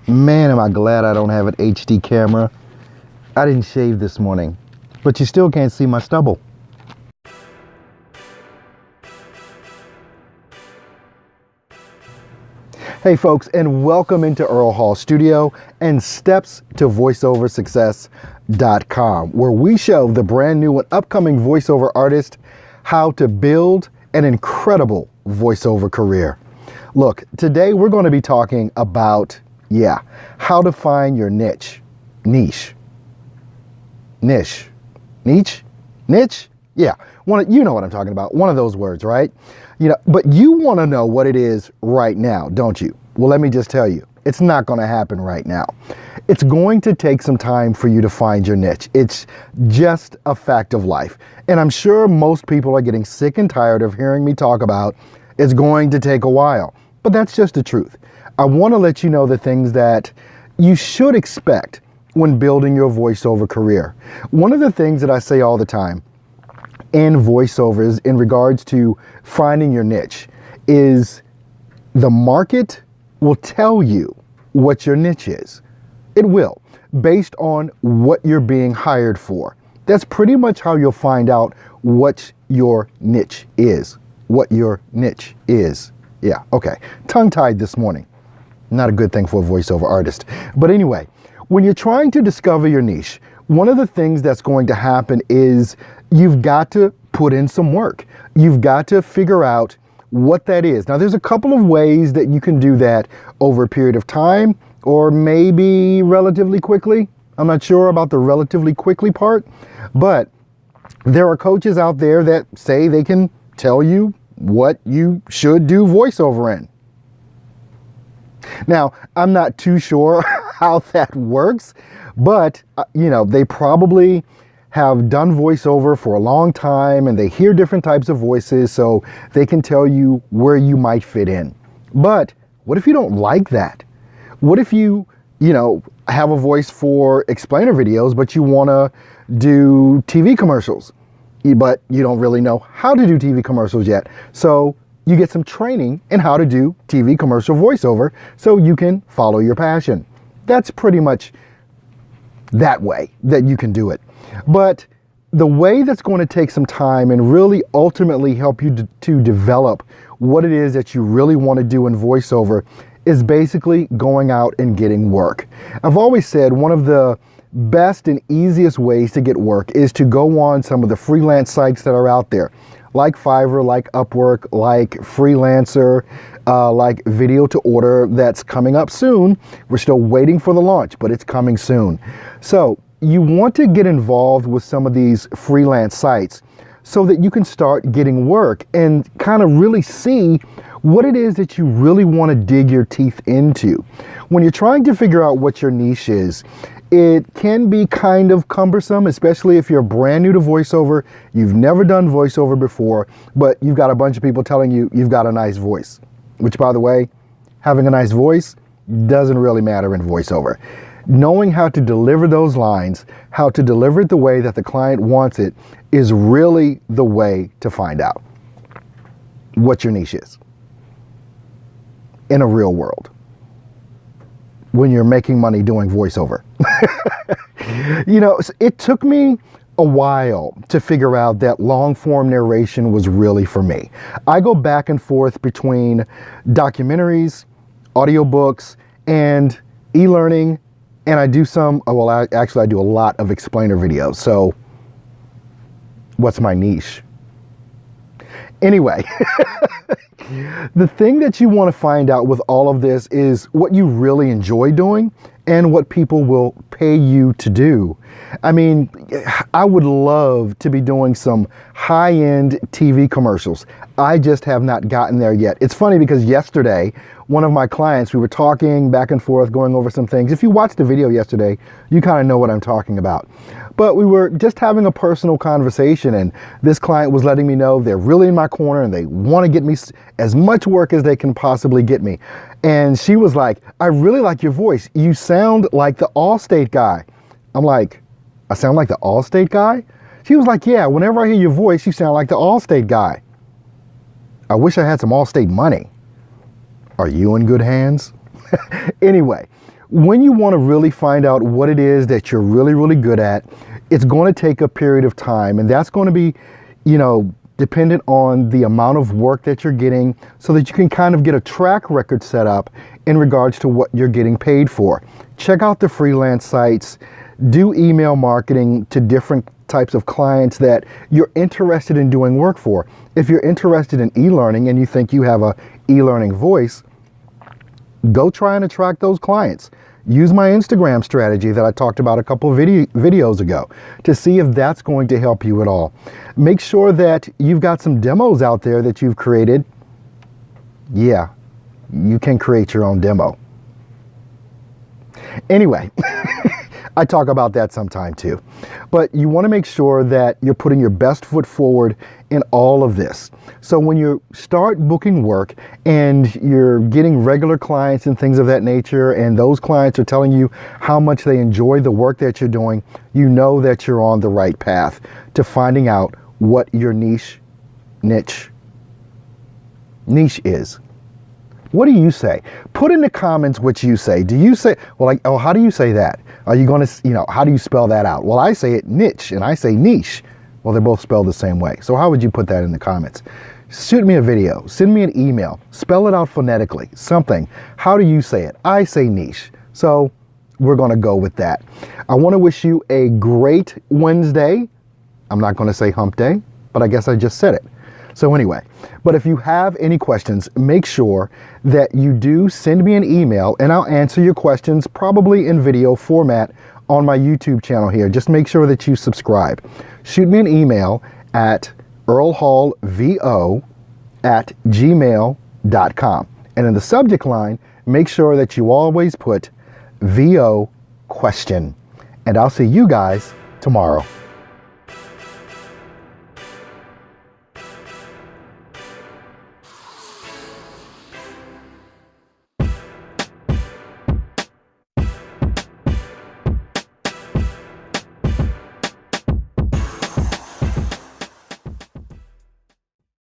Man, am I glad I don't have an HD camera. I didn't shave this morning, but you still can't see my stubble. Hey folks, and welcome into Earl Hall Studio and Steps to VoiceOverSuccess.com, where we show the brand new and upcoming voiceover artist how to build an incredible voiceover career. Look, today we're going to be talking about how to find your niche. Yeah, you know what I'm talking about. One of those words, right? But you want to know what it is right now, don't you? Well, let me just tell you, it's not going to happen right now. It's going to take some time for you to find your niche. It's just a fact of life. And I'm sure most people are getting sick and tired of hearing me talk about it's going to take a while. But that's just the truth. I want to let you know the things that you should expect when building your voiceover career. One of the things that I say all the time in voiceovers in regards to finding your niche is the market will tell you what your niche is. It will, based on what you're being hired for. That's pretty much how you'll find out what your niche is. Yeah, okay. Tongue-tied this morning. Not a good thing for a voiceover artist. But anyway, when you're trying to discover your niche, one of the things that's going to happen is you've got to put in some work. You've got to figure out what that is. Now, there's a couple of ways that you can do that over a period of time or maybe relatively quickly. I'm not sure about the relatively quickly part, but there are coaches out there that say they can tell you what you should do voiceover in. Now, I'm not too sure how that works, but, they probably have done voiceover for a long time and they hear different types of voices, so they can tell you where you might fit in. But what if you don't like that? What if you have a voice for explainer videos, but you want to do TV commercials, but you don't really know how to do TV commercials yet? So you get some training in how to do TV commercial voiceover so you can follow your passion. That's pretty much that way that you can do it. But the way that's going to take some time and really ultimately help you to develop what it is that you really want to do in voiceover is basically going out and getting work. I've always said one of the best and easiest ways to get work is to go on some of the freelance sites that are out there, like Fiverr, like Upwork, like Freelancer, like Video to Order, that's coming up soon. We're still waiting for the launch, but it's coming soon. So you want to get involved with some of these freelance sites so that you can start getting work and kind of really see what it is that you really want to dig your teeth into. When you're trying to figure out what your niche is, it can be kind of cumbersome, especially if you're brand new to voiceover, you've never done voiceover before, but you've got a bunch of people telling you you've got a nice voice. Which, by the way, having a nice voice doesn't really matter in voiceover. Knowing how to deliver those lines, how to deliver it the way that the client wants it, is really the way to find out what your niche is in a real world when you're making money doing voiceover. It took me a while to figure out that long form narration was really for me. I go back and forth between documentaries, audiobooks, and e-learning, and I do I do a lot of explainer videos. So what's my niche? Anyway, the thing that you want to find out with all of this is what you really enjoy doing and what people will pay you to do. I mean, I would love to be doing some high-end TV commercials. I just have not gotten there yet. It's funny because yesterday, one of my clients, we were talking back and forth, going over some things. If you watched the video yesterday, you kind of know what I'm talking about. But we were just having a personal conversation, and this client was letting me know they're really in my corner and they want to get me as much work as they can possibly get me. And she was like, I really like your voice. You sound like the Allstate guy. I'm like, I sound like the Allstate guy? She was like, yeah, whenever I hear your voice, you sound like the Allstate guy. I wish I had some Allstate money. Are you in good hands? Anyway, when you want to really find out what it is that you're really, really good at, it's going to take a period of time, and that's going to be, dependent on the amount of work that you're getting, so that you can kind of get a track record set up in regards to what you're getting paid for. Check out the freelance sites, do email marketing to different types of clients that you're interested in doing work for. If you're interested in e-learning and you think you have a e-learning voice, go try and attract those clients. Use my Instagram strategy that I talked about a couple of videos ago to see if that's going to help you at all. Make sure that you've got some demos out there that you've created. Yeah, you can create your own demo. Anyway, I talk about that sometime too. But you want to make sure that you're putting your best foot forward in all of this. So when you start booking work and you're getting regular clients and things of that nature, and those clients are telling you how much they enjoy the work that you're doing, you know that you're on the right path to finding out what your niche is. What do you say? Put in the comments what you say. Do you say, how do you say that? Are you going to, how do you spell that out? Well, I say it niche and I say niche. Well, they're both spelled the same way. So how would you put that in the comments? Shoot me a video, send me an email, spell it out phonetically, something. How do you say it? I say niche. So we're going to go with that. I want to wish you a great Wednesday. I'm not going to say hump day, but I guess I just said it. So anyway, but if you have any questions, make sure that you do send me an email and I'll answer your questions probably in video format on my YouTube channel here. Just make sure that you subscribe. Shoot me an email at earlhallvo@gmail.com. And in the subject line, make sure that you always put VO question. And I'll see you guys tomorrow.